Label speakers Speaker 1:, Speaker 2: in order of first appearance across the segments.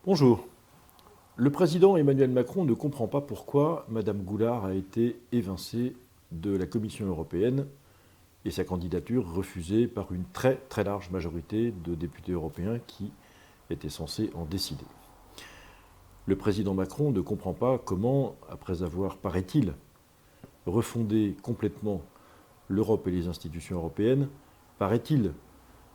Speaker 1: Bonjour. Le président Emmanuel Macron ne comprend pas pourquoi Madame Goulard a été évincée de la Commission européenne et sa candidature refusée par une très très large majorité de députés européens qui étaient censés en décider. Le président Macron ne comprend pas comment, après avoir, paraît-il, refondé complètement l'Europe et les institutions européennes, paraît-il,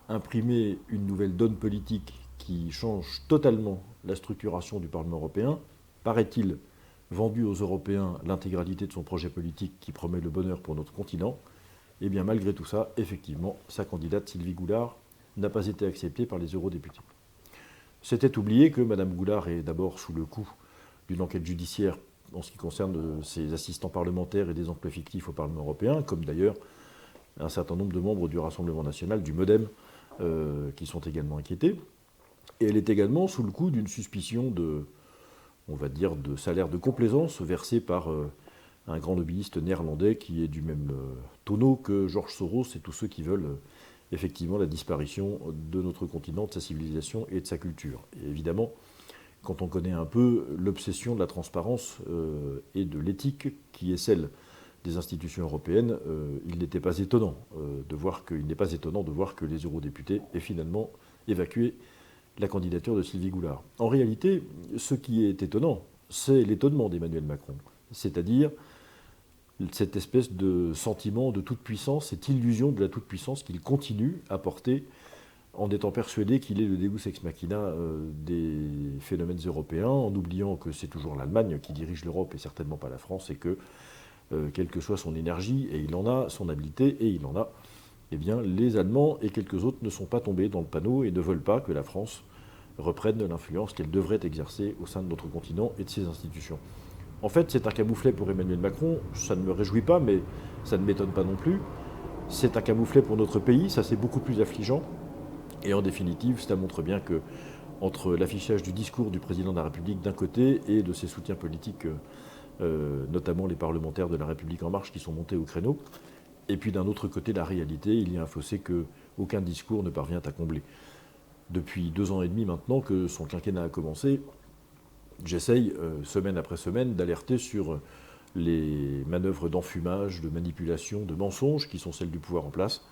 Speaker 1: imprimer une nouvelle donne politique qui change totalement la structuration du Parlement européen, paraît-il, vendu aux Européens l'intégralité de son projet politique qui promet le bonheur pour notre continent, et bien malgré tout ça, effectivement, sa candidate Sylvie Goulard n'a pas été acceptée par les eurodéputés. C'était oublié que Mme Goulard est d'abord sous le coup d'une enquête judiciaire en ce qui concerne ses assistants parlementaires et des emplois fictifs au Parlement européen, comme d'ailleurs un certain nombre de membres du Rassemblement national, du MoDem, qui sont également inquiétés. Et elle est également sous le coup d'une suspicion de, on va dire, de salaire de complaisance versé par un grand lobbyiste néerlandais qui est du même tonneau que George Soros et tous ceux qui veulent effectivement la disparition de notre continent, de sa civilisation et de sa culture. Et évidemment, quand on connaît un peu l'obsession de la transparence et de l'éthique qui est celle des institutions européennes, il n'est pas étonnant de voir que les eurodéputés aient finalement évacué la candidature de Sylvie Goulard. En réalité, ce qui est étonnant, c'est l'étonnement d'Emmanuel Macron, c'est-à-dire cette espèce de sentiment de toute-puissance, cette illusion de la toute-puissance qu'il continue à porter en étant persuadé qu'il est le deus ex machina des phénomènes européens, en oubliant que c'est toujours l'Allemagne qui dirige l'Europe et certainement pas la France, et que, quelle que soit son énergie, et il en a, son habileté, et il en a, eh bien, les Allemands et quelques autres ne sont pas tombés dans le panneau et ne veulent pas que la France reprenne l'influence qu'elle devrait exercer au sein de notre continent et de ses institutions. En fait, c'est un camouflet pour Emmanuel Macron, ça ne me réjouit pas, mais ça ne m'étonne pas non plus. C'est un camouflet pour notre pays, ça c'est beaucoup plus affligeant. Et en définitive, ça montre bien que, entre l'affichage du discours du président de la République d'un côté et de ses soutiens politiques, notamment les parlementaires de la République en marche qui sont montés au créneau, et puis d'un autre côté, la réalité, il y a un fossé qu'aucun discours ne parvient à combler. Depuis 2 ans et demi maintenant que son quinquennat a commencé, j'essaye, semaine après semaine, d'alerter sur les manœuvres d'enfumage, de manipulation, de mensonges qui sont celles du pouvoir en place.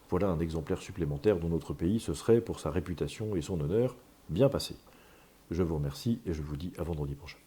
Speaker 1: Voilà un exemplaire supplémentaire dont notre pays se serait, pour sa réputation et son honneur, bien passé. Je vous remercie et je vous dis à vendredi prochain.